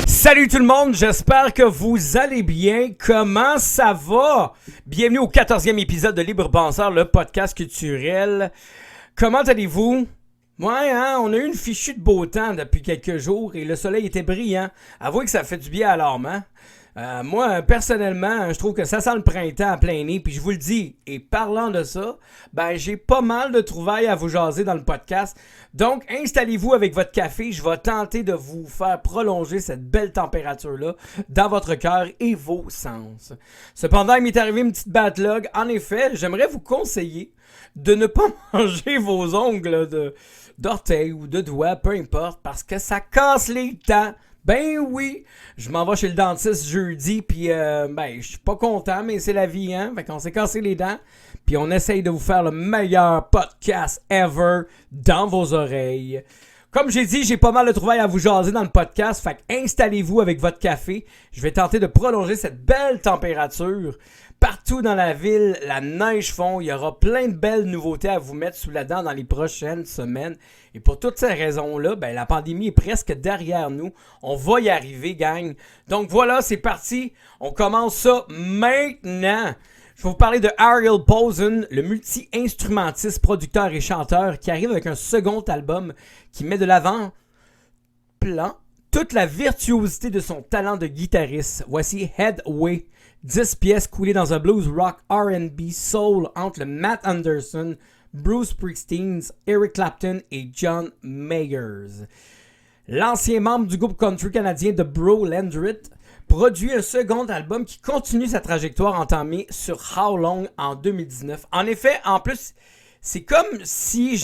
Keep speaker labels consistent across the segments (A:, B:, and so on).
A: Salut tout le monde, j'espère que vous allez bien. Comment ça va? Bienvenue au 14e épisode de Libre Penseur, le podcast culturel. Comment allez-vous? Ouais, hein, on a eu une fichue de beau temps depuis quelques jours et le soleil était brillant. Avouez que ça fait du bien à l'âme, hein? Moi, personnellement, je trouve que ça sent le printemps à plein nez, puis je vous le dis, et parlant de ça, j'ai pas mal de trouvailles à vous jaser dans le podcast. Donc, installez-vous avec votre café, je vais tenter de vous faire prolonger cette belle température-là dans votre cœur et vos sens. Cependant, il m'est arrivé une petite backlog. En effet, j'aimerais vous conseiller de ne pas manger vos ongles d'orteils ou de doigts, peu importe, parce que ça casse les dents. Ben oui, je m'en vais chez le dentiste jeudi, puis je suis pas content, mais c'est la vie, hein? Fait qu'on s'est cassé les dents, puis on essaye de vous faire le meilleur podcast ever dans vos oreilles. Comme j'ai dit, j'ai pas mal de trouvailles à vous jaser dans le podcast, fait installez-vous avec votre café. Je vais tenter de prolonger cette belle température. Partout dans la ville, la neige fond. Il y aura plein de belles nouveautés à vous mettre sous la dent dans les prochaines semaines. Et pour toutes ces raisons-là, la pandémie est presque derrière nous. On va y arriver, gang. Donc voilà, c'est parti. On commence ça maintenant. Je vais vous parler de Ariel Posen, le multi-instrumentiste, producteur et chanteur qui arrive avec un second album qui met de l'avant toute la virtuosité de son talent de guitariste. Voici Headway, 10 pièces coulées dans un blues rock R&B soul entre le Matt Anderson, Bruce Springsteen, Eric Clapton et John Mayers. L'ancien membre du groupe country canadien The Bro Landrit produit un second album qui continue sa trajectoire entamée sur How Long en 2019. En effet, en plus, c'est comme si,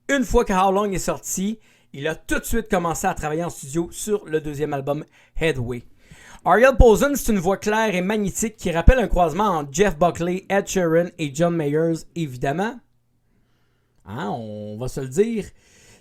A: une fois que How Long est sorti, il a tout de suite commencé à travailler en studio sur le deuxième album Headway. Ariel Posen, c'est une voix claire et magnétique qui rappelle un croisement entre Jeff Buckley, Ed Sheeran et John Mayers, évidemment. Hein, on va se le dire.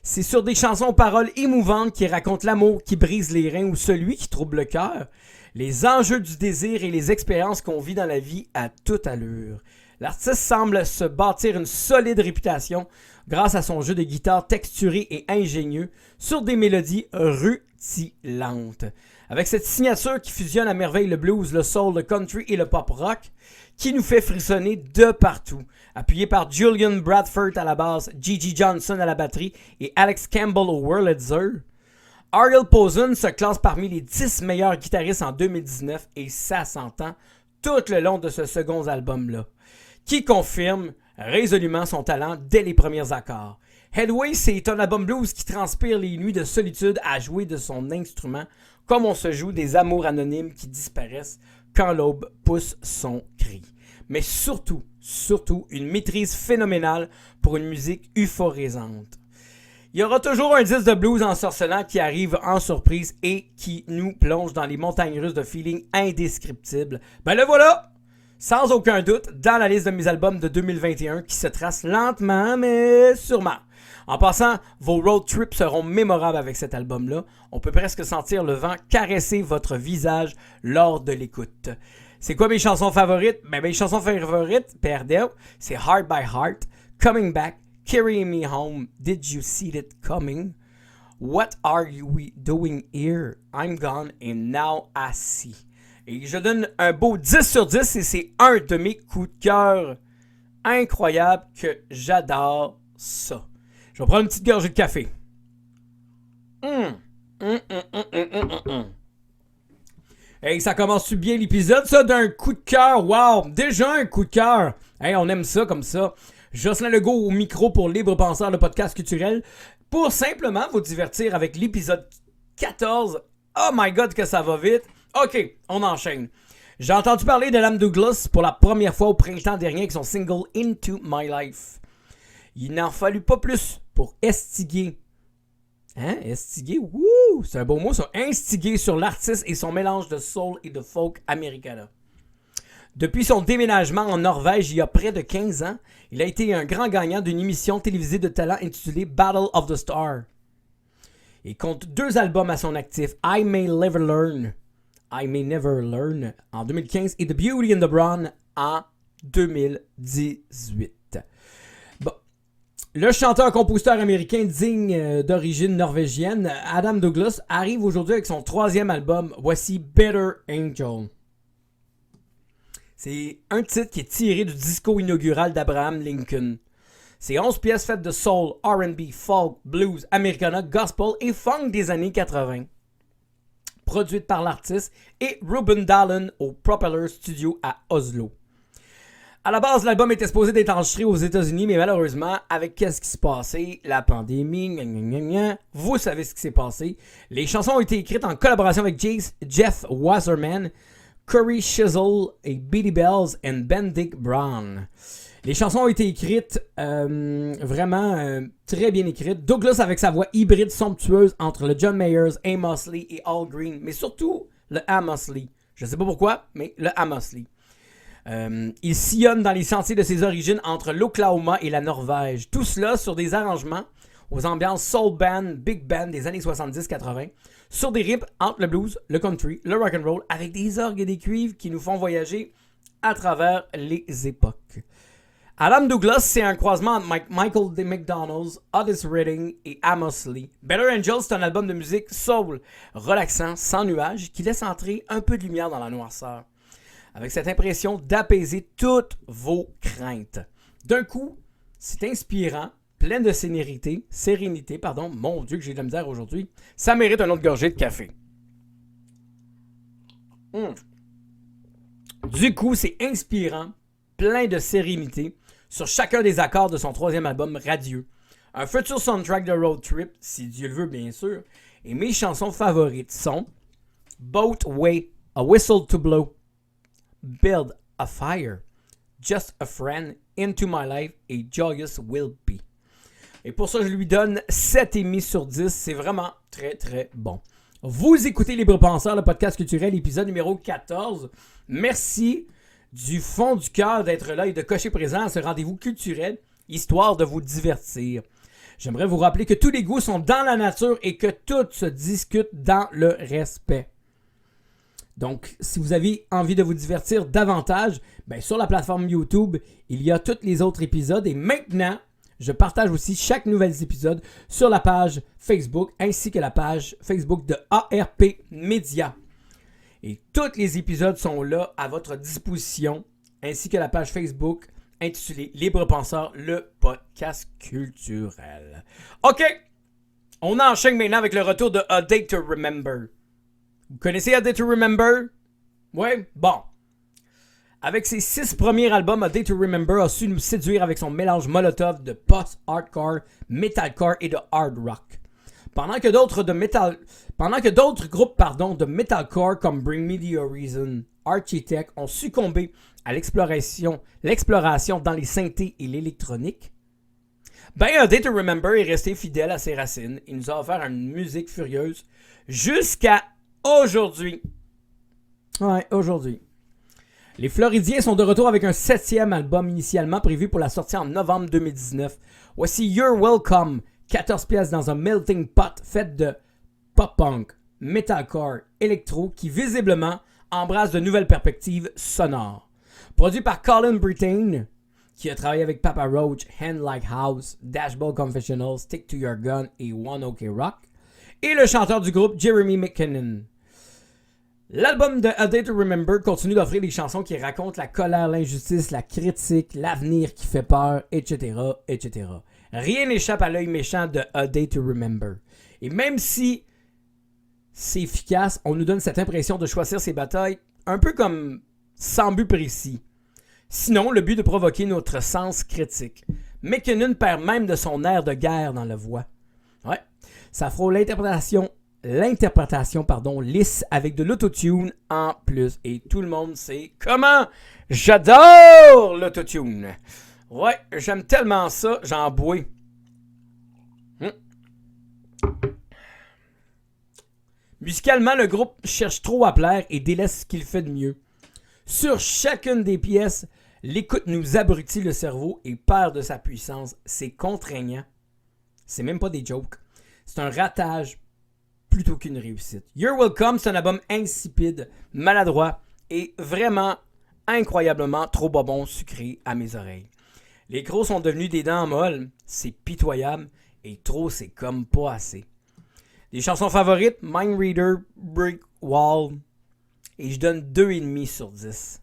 A: C'est sur des chansons aux paroles émouvantes qui racontent l'amour qui brise les reins ou celui qui trouble le cœur, les enjeux du désir et les expériences qu'on vit dans la vie à toute allure. L'artiste semble se bâtir une solide réputation grâce à son jeu de guitare texturé et ingénieux sur des mélodies rutilantes. Avec cette signature qui fusionne à merveille le blues, le soul, le country et le pop rock, qui nous fait frissonner de partout. Appuyé par Julian Bradford à la basse, Gigi Johnson à la batterie et Alex Campbell au Wurlitzer, Ariel Posen se classe parmi les 10 meilleurs guitaristes en 2019 et ça s'entend tout le long de ce second album-là, qui confirme résolument son talent dès les premiers accords. Headway, c'est un album blues qui transpire les nuits de solitude à jouer de son instrument, comme on se joue des amours anonymes qui disparaissent quand l'aube pousse son cri. Mais surtout, une maîtrise phénoménale pour une musique euphorisante. Il y aura toujours un disque de blues ensorcelant qui arrive en surprise et qui nous plonge dans les montagnes russes de feeling indescriptibles. Le voilà! Sans aucun doute, dans la liste de mes albums de 2021 qui se trace lentement mais sûrement. En passant, vos road trips seront mémorables avec cet album-là. On peut presque sentir le vent caresser votre visage lors de l'écoute. C'est quoi mes chansons favorites? Mes chansons favorites, perdez, c'est Heart by Heart, Coming Back, Carry Me Home, Did You See It Coming? What Are We Doing Here? I'm Gone and Now I See. Et je donne un beau 10 sur 10 et c'est un de mes coups de cœur incroyables que j'adore ça. Je vais prendre une petite gorgée de café. Hey, ça commence-tu bien l'épisode, ça, d'un coup de cœur? Wow! Déjà un coup de cœur! Hey, on aime ça comme ça. Jocelyn Legault au micro pour Libre Penseur, le podcast culturel, pour simplement vous divertir avec l'épisode 14. Oh my God, que ça va vite! OK, on enchaîne. J'ai entendu parler de Lam Douglas pour la première fois au printemps dernier avec son single Into My Life. Il n'en fallut pas plus pour estiguer. Hein? Estiguer? Wouh! C'est un beau mot, ça. Instiguer sur l'artiste et son mélange de soul et de folk americana. Depuis son déménagement en Norvège il y a près de 15 ans, il a été un grand gagnant d'une émission télévisée de talent intitulée Battle of the Stars. Il compte 2 albums à son actif, I May Never Learn en 2015 et The Beauty and the Brawn en 2018. Bon, Le chanteur-compositeur américain digne d'origine norvégienne, Adam Douglas, arrive aujourd'hui avec son 3e album. Voici Better Angel. C'est un titre qui est tiré du disco inaugural d'Abraham Lincoln. C'est 11 pièces faites de soul, R&B, folk, blues, americana, gospel et funk des années 80. Produite par l'artiste et Ruben Dallin au Propeller Studio à Oslo. À la base, l'album était supposé d'être enregistré aux États-Unis, mais malheureusement, avec qu'est-ce qui s'est passé, la pandémie, vous savez ce qui s'est passé. Les chansons ont été écrites en collaboration avec Jeff Wasserman, Corey Chisel et Beatty Bells et Benedict Brown. Les chansons ont été écrites vraiment très bien écrites. Douglas avec sa voix hybride somptueuse entre le John Mayers, Amos Lee et Al Green, mais surtout le Amos Lee. Je ne sais pas pourquoi, mais le Amos Lee. Il sillonne dans les sentiers de ses origines entre l'Oklahoma et la Norvège. Tout cela sur des arrangements aux ambiances soul band, big band des années 70-80, sur des rythmes entre le blues, le country, le rock and roll, avec des orgues et des cuivres qui nous font voyager à travers les époques. Adam Douglas, c'est un croisement entre Michael D. McDonald, Otis Redding et Amos Lee. Better Angel, c'est un album de musique soul, relaxant, sans nuages, qui laisse entrer un peu de lumière dans la noirceur, avec cette impression d'apaiser toutes vos craintes. D'un coup, c'est inspirant, plein de sérénité, mon Dieu que j'ai de la misère aujourd'hui, ça mérite un autre gorgée de café. Du coup, c'est inspirant, plein de sérénité, sur chacun des accords de son 3e album Radieux. Un futur soundtrack de road trip, si Dieu le veut bien sûr, et mes chansons favorites sont Boat Way, A Whistle to Blow, Build a Fire, Just a Friend, Into My Life et Joyous Will Be. Et pour ça, je lui donne 7,5 sur 10. C'est vraiment très, très bon. Vous écoutez Libre Penseur, le podcast culturel, épisode numéro 14. Merci du fond du cœur d'être là et de cocher présent à ce rendez-vous culturel, histoire de vous divertir. J'aimerais vous rappeler que tous les goûts sont dans la nature et que tout se discute dans le respect. Donc, si vous avez envie de vous divertir davantage, sur la plateforme YouTube, il y a tous les autres épisodes. Et maintenant, je partage aussi chaque nouvel épisode sur la page Facebook ainsi que la page Facebook de ARP Media. Et tous les épisodes sont là à votre disposition, ainsi que la page Facebook intitulée Libre Penseur, le podcast culturel. OK, on enchaîne maintenant avec le retour de A Day to Remember. Vous connaissez A Day to Remember? Ouais? Bon. Avec ses 6 premiers albums, A Day to Remember a su nous séduire avec son mélange molotov de post-hardcore, metalcore et de hard rock. Pendant que d'autres groupes de metalcore comme Bring Me the Horizon, Architect ont succombé à l'exploration dans les synthés et l'électronique, A Day to Remember est resté fidèle à ses racines. Il nous a offert une musique furieuse jusqu'à aujourd'hui. Ouais, aujourd'hui. Les Floridiens sont de retour avec un 7e album initialement prévu pour la sortie en novembre 2019. Voici You're Welcome, 14 pièces dans un melting pot fait de pop-punk, metalcore, électro qui visiblement embrasse de nouvelles perspectives sonores. Produit par Colin Brittain, qui a travaillé avec Papa Roach, Hand Like House, Dashboard Confessional, Stick to Your Gun et One OK Rock, et le chanteur du groupe Jeremy McKinnon. L'album de A Day to Remember continue d'offrir des chansons qui racontent la colère, l'injustice, la critique, l'avenir qui fait peur, etc., etc. Rien n'échappe à l'œil méchant de A Day to Remember. Et même si c'est efficace, on nous donne cette impression de choisir ses batailles un peu comme sans but précis. Sinon, le but de provoquer notre sens critique. McKinnon perd même de son air de guerre dans la voix. Ouais, ça frôle l'interprétation lisse avec de l'autotune en plus. Et tout le monde sait comment j'adore l'autotune. Ouais, j'aime tellement ça, j'en bois. Musicalement, le groupe cherche trop à plaire et délaisse ce qu'il fait de mieux. Sur chacune des pièces, l'écoute nous abrutit le cerveau et perd de sa puissance. C'est contraignant. C'est même pas des jokes. C'est un ratage plutôt qu'une réussite. You're Welcome, c'est un album insipide, maladroit et vraiment incroyablement trop bonbon sucré à mes oreilles. Les crocs sont devenus des dents molles. C'est pitoyable. Et trop, c'est comme pas assez. Des chansons favorites, Mind Reader, Brick Wall. Et je donne 2,5 sur 10.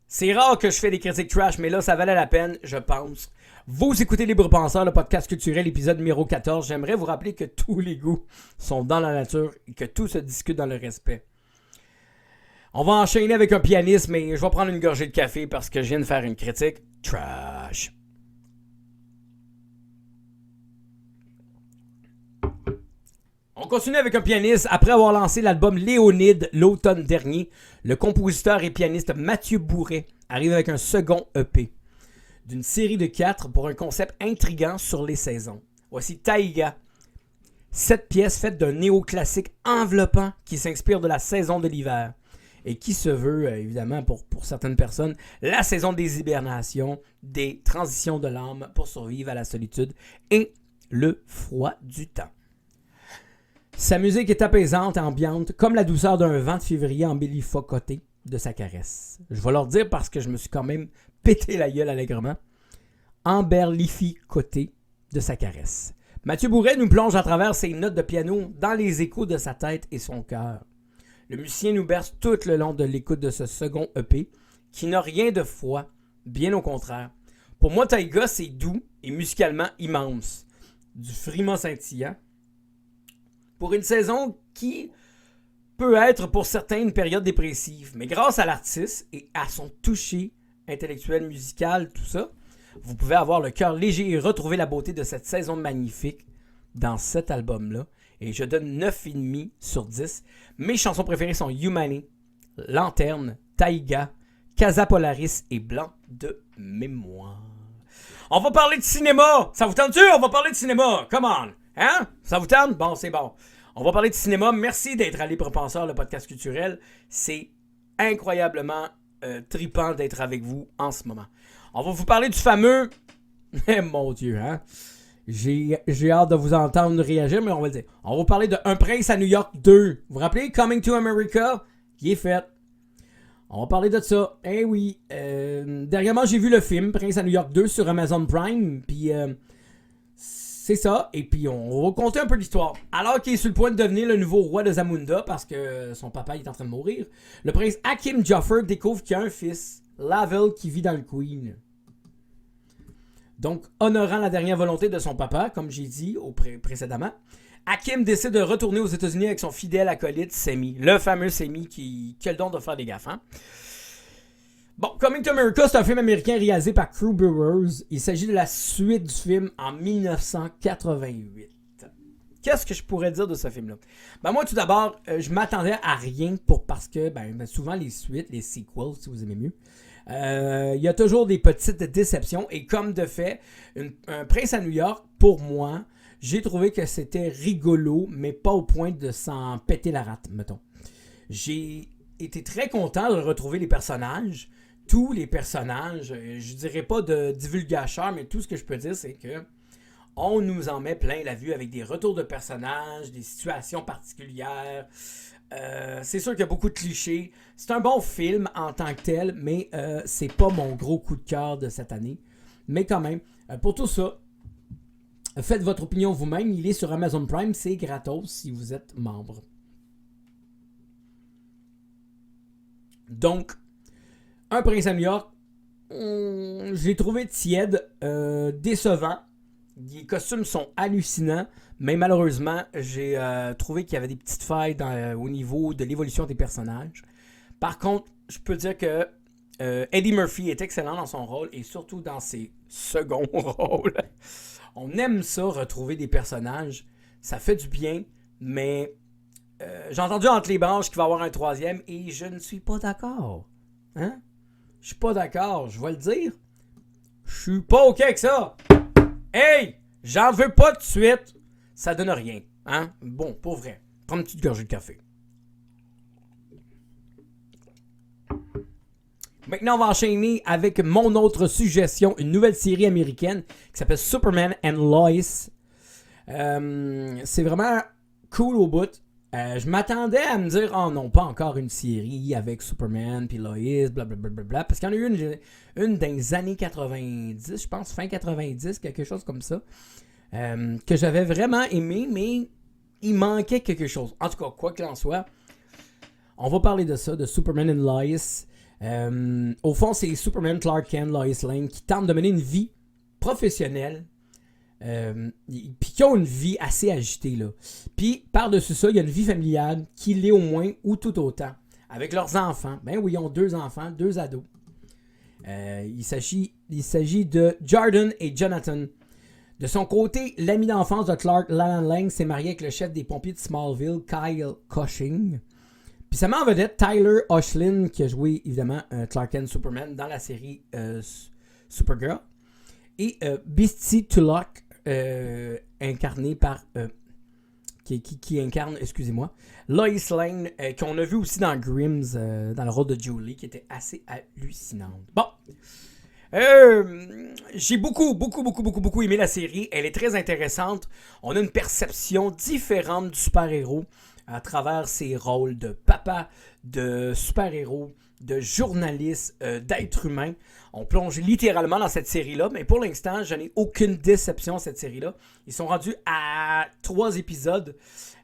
A: C'est rare que je fais des critiques trash, mais là, ça valait la peine, je pense. Vous écoutez Libre Penseur, le podcast culturel, épisode numéro 14. J'aimerais vous rappeler que tous les goûts sont dans la nature et que tout se discute dans le respect. On va enchaîner avec un pianiste, mais je vais prendre une gorgée de café parce que je viens de faire une critique trash. On continue avec un pianiste. Après avoir lancé l'album Léonide l'automne dernier, le compositeur et pianiste Mathieu Bourret arrive avec un second EP d'une série de 4 pour un concept intriguant sur les saisons. Voici Taïga, 7 pièces faites d'un néoclassique enveloppant qui s'inspire de la saison de l'hiver et qui se veut, évidemment, pour certaines personnes, la saison des hibernations, des transitions de l'âme pour survivre à la solitude et le froid du temps. Sa musique est apaisante et ambiante, comme la douceur d'un vent de février embellifocoté de sa caresse. Je vais leur dire parce que je me suis quand même pété la gueule allègrement. Emberlificoté de sa caresse. Mathieu Bourret nous plonge à travers ses notes de piano dans les échos de sa tête et son cœur. Le musicien nous berce tout le long de l'écoute de ce second EP, qui n'a rien de froid, bien au contraire. Pour moi, Taïga, c'est doux et musicalement immense. Du frima scintillant. Pour une saison qui peut être pour certains une période dépressive. Mais grâce à l'artiste et à son toucher intellectuel, musical, tout ça, vous pouvez avoir le cœur léger et retrouver la beauté de cette saison magnifique dans cet album-là. Et je donne 9,5 sur 10. Mes chansons préférées sont Humani, Lanterne, Taïga, Casa Polaris et Blanc de mémoire. On va parler de cinéma! Ça vous tente-tu? On va parler de cinéma! Come on! Hein? Ça vous tente? Bon, c'est bon. On va parler de cinéma. Merci d'être à Libre Penseur, le podcast culturel. C'est incroyablement trippant d'être avec vous en ce moment. On va vous parler du fameux... Mon Dieu, hein? J'ai hâte de vous entendre réagir, mais on va le dire. On va vous parler de Un prince à New York 2. Vous vous rappelez? Coming to America? Qui est fait. On va parler de ça. Eh oui. Dernièrement, j'ai vu le film Prince à New York 2 sur Amazon Prime. Puis... c'est ça, et puis on va raconter un peu l'histoire. Alors qu'il est sur le point de devenir le nouveau roi de Zamunda parce que son papa est en train de mourir, le prince Hakim Joffer découvre qu'il a un fils, Lavelle, qui vit dans le Queen. Donc, honorant la dernière volonté de son papa, comme j'ai dit précédemment, Hakim décide de retourner aux États-Unis avec son fidèle acolyte Semi, le fameux Semi qui a le don de faire des gaffes. Hein? Bon, Coming to America, c'est un film américain réalisé par Crew Brewers. Il s'agit de la suite du film en 1988. Qu'est-ce que je pourrais dire de ce film-là? Ben moi, tout d'abord, je m'attendais à rien parce que souvent les suites, les sequels, si vous aimez mieux, il y a toujours des petites déceptions. Et comme de fait, un Prince à New York, pour moi, j'ai trouvé que c'était rigolo, mais pas au point de s'en péter la rate, mettons. J'ai été très content de retrouver les personnages. Tous les personnages, je dirais pas de divulgacheur, mais tout ce que je peux dire, c'est que on nous en met plein la vue avec des retours de personnages, des situations particulières. C'est sûr qu'il y a beaucoup de clichés. C'est un bon film en tant que tel, mais c'est pas mon gros coup de cœur de cette année. Mais quand même, pour tout ça, faites votre opinion vous-même. Il est sur Amazon Prime, c'est gratos si vous êtes membre. Donc, Un prince à New York, je l'ai trouvé tiède, décevant. Les costumes sont hallucinants, mais malheureusement, j'ai trouvé qu'il y avait des petites failles au niveau de l'évolution des personnages. Par contre, je peux dire que Eddie Murphy est excellent dans son rôle et surtout dans ses seconds rôles. On aime ça, retrouver des personnages. Ça fait du bien, mais j'ai entendu entre les branches qu'il va y avoir un troisième et je ne suis pas d'accord. Hein? Je suis pas d'accord, je vais le dire. Je suis pas OK avec ça. Hey! J'en veux pas tout de suite. Ça donne rien. Hein? Bon, pour vrai. Prends une petite gorgée de café. Maintenant, on va enchaîner avec mon autre suggestion. Une nouvelle série américaine qui s'appelle Superman and Lois. C'est vraiment cool au bout. Je m'attendais à me dire, oh non, pas encore une série avec Superman puis Lois, blablabla, parce qu'il y en a eu une dans les années 90, je pense, fin 90, quelque chose comme ça, que j'avais vraiment aimé, mais il manquait quelque chose. En tout cas, quoi qu'il en soit, on va parler de ça, de Superman and Lois. Au fond, c'est Superman, Clark Kent, Lois Lane qui tentent de mener une vie professionnelle, puis qui ont une vie assez agitée, là. Puis, par-dessus ça, il y a une vie familiale qui l'est au moins ou tout autant. Avec leurs enfants. Ben oui, ils ont 2 enfants, 2 ados. Il s'agit de Jordan et Jonathan. De son côté, l'ami d'enfance de Clark, Lana Lang, s'est marié avec le chef des pompiers de Smallville, Kyle Cushing. Puis ça met en vedette Tyler Hoechlin, qui a joué évidemment Clark Kent Superman dans la série Supergirl. Et Beastie Tulloch, incarné par... qui incarne, excusez-moi, Lois Lane, qu'on a vu aussi dans Grimm's, dans le rôle de Julie, qui était assez hallucinante. Bon, j'ai beaucoup aimé la série. Elle est très intéressante. On a une perception différente du super-héros à travers ses rôles de papa, de super-héros, de journaliste, d'être humain. On plonge littéralement dans cette série-là, mais pour l'instant, je n'ai aucune déception à cette série-là. Ils sont rendus à 3 épisodes.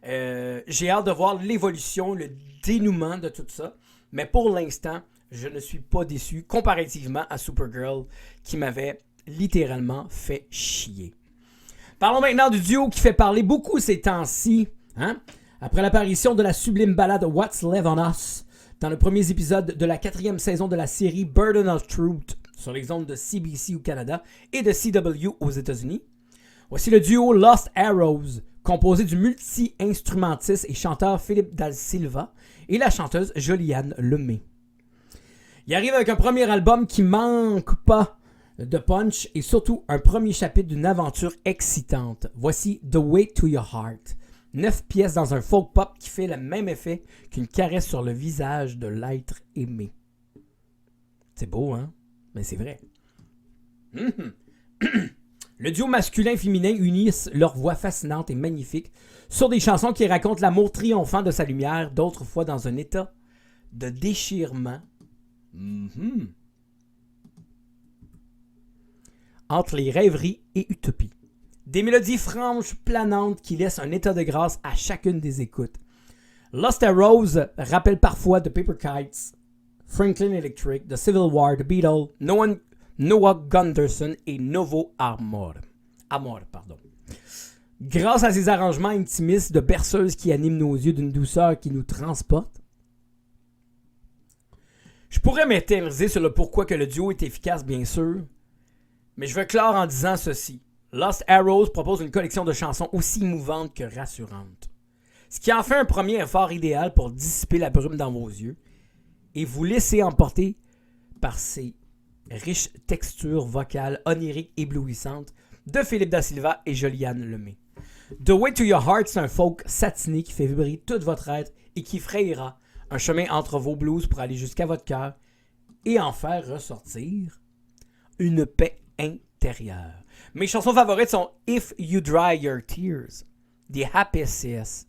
A: J'ai hâte de voir l'évolution, le dénouement de tout ça. Mais pour l'instant, je ne suis pas déçu comparativement à Supergirl qui m'avait littéralement fait chier. Parlons maintenant du duo qui fait parler beaucoup ces temps-ci. Hein? Après l'apparition de la sublime ballade What's Left on Us dans le premier épisode de la 4e saison de la série Burden of Truth sur les ondes de CBC au Canada et de CW aux États-Unis. Voici le duo Lost Arrows, composé du multi-instrumentiste et chanteur Philippe Da Silva et la chanteuse Joliane Lemay. Il arrive avec un premier album qui manque pas de punch et surtout un premier chapitre d'une aventure excitante. Voici The Way to Your Heart. 9 pièces dans un folk pop qui fait le même effet qu'une caresse sur le visage de l'être aimé. C'est beau, hein? Mais c'est vrai. Le duo masculin et féminin unissent leurs voix fascinantes et magnifiques sur des chansons qui racontent l'amour triomphant de sa lumière, d'autres fois dans un état de déchirement. Entre les rêveries et utopies. Des mélodies franches, planantes qui laissent un état de grâce à chacune des écoutes. Lost Arrows rappelle parfois The Paper Kites, Franklin Electric, The Civil War, The Beatles, Noah Gunderson et Novo Amor. Grâce à ces arrangements intimistes de berceuses qui animent nos yeux d'une douceur qui nous transporte, je pourrais m'éterniser sur le pourquoi que le duo est efficace, bien sûr, mais je veux clore en disant ceci. Lost Arrows propose une collection de chansons aussi émouvantes que rassurantes. Ce qui en fait un premier effort idéal pour dissiper la brume dans vos yeux et vous laisser emporter par ces riches textures vocales oniriques éblouissantes de Philippe Da Silva et Joliane Lemay. The Way to Your Heart, c'est un folk satiné qui fait vibrer tout votre être et qui frayera un chemin entre vos blues pour aller jusqu'à votre cœur et en faire ressortir une paix intérieure. Mes chansons favorites sont If You Dry Your Tears, The Happiest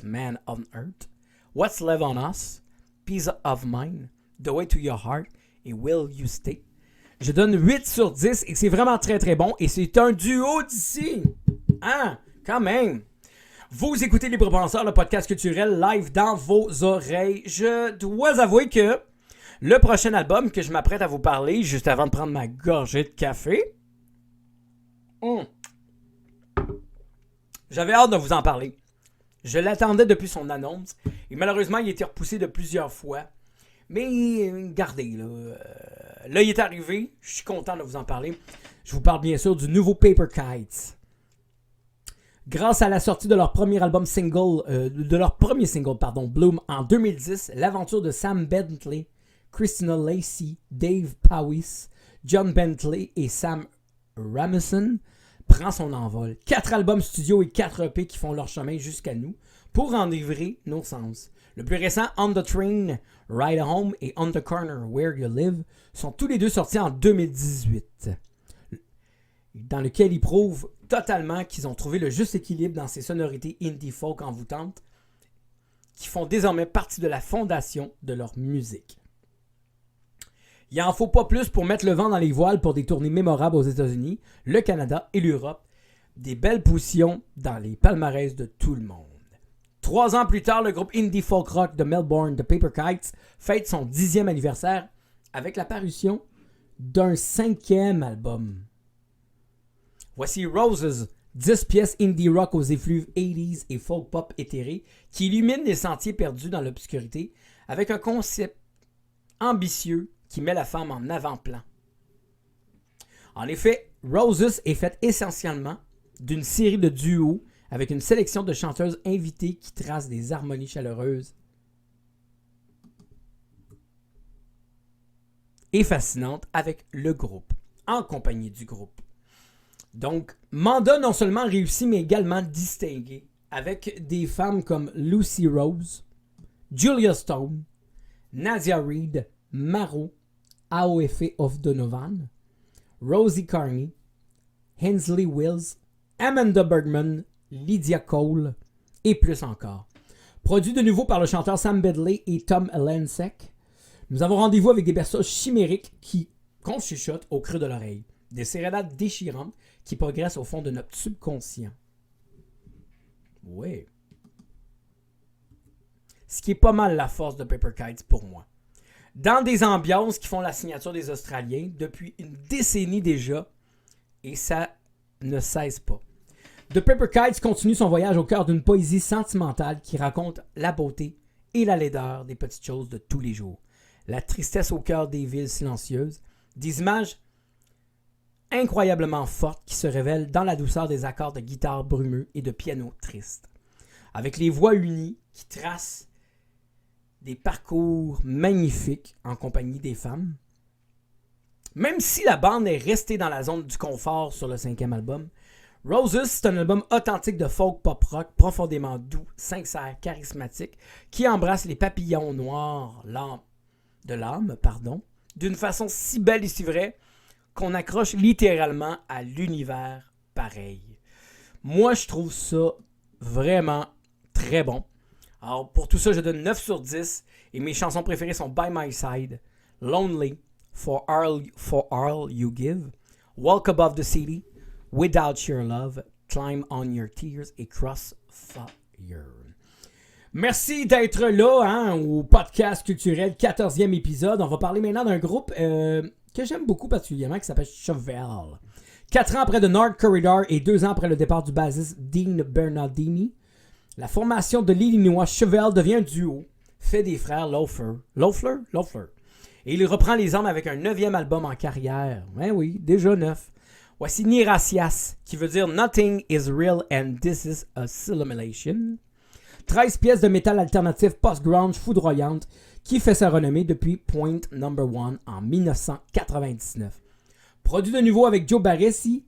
A: Man on Earth, What's Left on Us, Peace of Mind, The Way to Your Heart et Will You Stay. Je donne 8 sur 10 et c'est vraiment très très bon et c'est un duo d'ici. Hein? Quand même. Vous écoutez Libre Penseur, le podcast culturel live dans vos oreilles. Je dois avouer que le prochain album que je m'apprête à vous parler, juste avant de prendre ma gorgée de café, j'avais hâte de vous en parler. Je l'attendais depuis son annonce et malheureusement, il a été repoussé de plusieurs fois. Mais gardez, là, il est arrivé. Je suis content de vous en parler. Je vous parle bien sûr du nouveau Paper Kites. Grâce à la sortie de leur premier single, Bloom, en 2010, l'aventure de Sam Bentley, Christina Lacey, Dave Powis, John Bentley et Sam Ramison prend son envol. 4 albums studio et 4 EP qui font leur chemin jusqu'à nous pour enivrer nos sens. Le plus récent, On the Train, Ride Home et On the Corner, Where You Live, sont tous les deux sortis en 2018, dans lequel ils prouvent totalement qu'ils ont trouvé le juste équilibre dans ces sonorités indie folk envoûtantes qui font désormais partie de la fondation de leur musique. Il en faut pas plus pour mettre le vent dans les voiles pour des tournées mémorables aux États-Unis, le Canada et l'Europe. Des belles positions dans les palmarès de tout le monde. 3 ans plus tard, le groupe indie folk rock de Melbourne, The Paper Kites, fête son 10e anniversaire avec la parution d'un 5e album. Voici Roses, 10 pièces indie rock aux effluves 80s et folk pop éthérés qui illuminent les sentiers perdus dans l'obscurité avec un concept ambitieux qui met la femme en avant-plan. En effet, Roses est faite essentiellement d'une série de duos avec une sélection de chanteuses invitées qui tracent des harmonies chaleureuses et fascinantes avec le groupe, en compagnie du groupe. Donc, mandat non seulement réussi, mais également distingué, avec des femmes comme Lucy Rose, Julia Stone, Nadia Reid, Maro, Aoefe of Donovan, Rosie Carney, Hensley Wills, Amanda Bergman, Lydia Cole et plus encore. Produit de nouveau par le chanteur Sam Bedley et Tom Lansek, nous avons rendez-vous avec des personnages chimériques qu'on chuchote au creux de l'oreille. Des sérénades déchirantes qui progressent au fond de notre subconscient. Ouais. Ce qui est pas mal la force de Paper Kites pour moi. Dans des ambiances qui font la signature des Australiens depuis une décennie déjà, et ça ne cesse pas. The Paper Kites continue son voyage au cœur d'une poésie sentimentale qui raconte la beauté et la laideur des petites choses de tous les jours. La tristesse au cœur des villes silencieuses, des images incroyablement fortes qui se révèlent dans la douceur des accords de guitare brumeux et de piano triste. Avec les voix unies qui tracent des parcours magnifiques en compagnie des femmes. Même si la bande est restée dans la zone du confort sur le 5e album, Roses, c'est un album authentique de folk pop rock profondément doux, sincère, charismatique, qui embrasse les papillons noirs de l'âme, d'une façon si belle et si vraie qu'on accroche littéralement à l'univers pareil. Moi, je trouve ça vraiment très bon. Alors, pour tout ça, je donne 9 sur 10 et mes chansons préférées sont By My Side, Lonely, For All You Give, Walk Above the City, Without Your Love, Climb on Your Tears et Crossfire. Merci d'être là au podcast culturel 14e épisode. On va parler maintenant d'un groupe que j'aime beaucoup particulièrement qui s'appelle Chevelle. 4 ans après The North Corridor et 2 ans après le départ du bassiste Dean Bernardini, la formation de l'Illinois Chevelle devient un duo fait des frères Loeffler. Et il reprend les armes avec un 9e album en carrière. Ben oui, déjà 9. Voici Niracias, qui veut dire Nothing is real and this is a simulation. 13 pièces de métal alternatif post-grunge foudroyante qui fait sa renommée depuis Point Number One en 1999. Produit de nouveau avec Joe Barresi,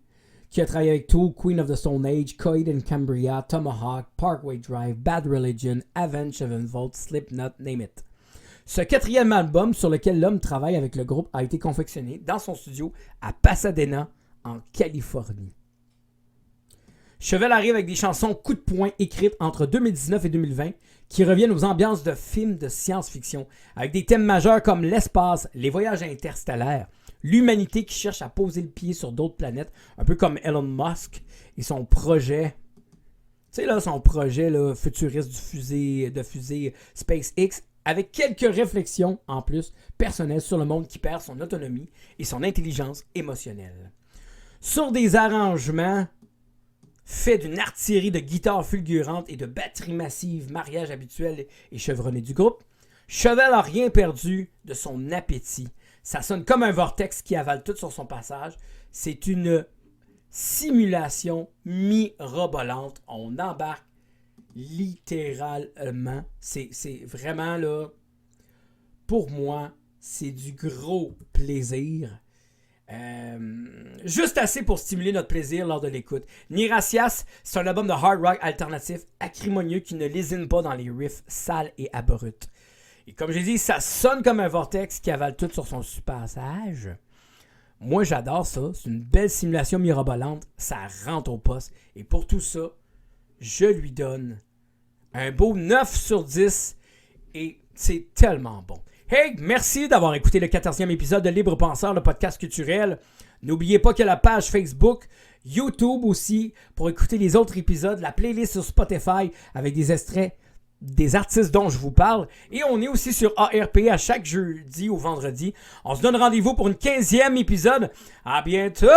A: qui a travaillé avec Tool, Queen of the Stone Age, Coheed and Cambria, Tomahawk, Parkway Drive, Bad Religion, Avenged Sevenfold, Slipknot, name it. Ce 4e album sur lequel l'homme travaille avec le groupe a été confectionné dans son studio à Pasadena, en Californie. Chevelle arrive avec des chansons coup de poing écrites entre 2019 et 2020 qui reviennent aux ambiances de films de science-fiction avec des thèmes majeurs comme l'espace, les voyages interstellaires, l'humanité qui cherche à poser le pied sur d'autres planètes, un peu comme Elon Musk et son projet, son projet futuriste de fusée SpaceX, avec quelques réflexions en plus personnelles sur le monde qui perd son autonomie et son intelligence émotionnelle. Sur des arrangements faits d'une artillerie de guitares fulgurantes et de batteries massives, mariage habituel et chevronné du groupe, Chevelle n'a rien perdu de son appétit. Ça sonne comme un vortex qui avale tout sur son passage. C'est une simulation mirobolante. On embarque littéralement. C'est vraiment là, pour moi, c'est du gros plaisir. Juste assez pour stimuler notre plaisir lors de l'écoute. Niracias, c'est un album de hard rock alternatif acrimonieux qui ne lésine pas dans les riffs sales et abrupts. Et comme j'ai dit, ça sonne comme un vortex qui avale tout sur son passage. Moi, j'adore ça. C'est une belle simulation mirobolante. Ça rentre au poste. Et pour tout ça, je lui donne Un beau 9 sur 10 et c'est tellement bon. Hey, merci d'avoir écouté le 14e épisode de Libre Penseur, le podcast culturel. N'oubliez pas qu'il y a la page Facebook, YouTube aussi, pour écouter les autres épisodes, la playlist sur Spotify avec des extraits des artistes dont je vous parle. Et on est aussi sur ARP à chaque jeudi ou vendredi. On se donne rendez-vous pour une 15e épisode. À bientôt!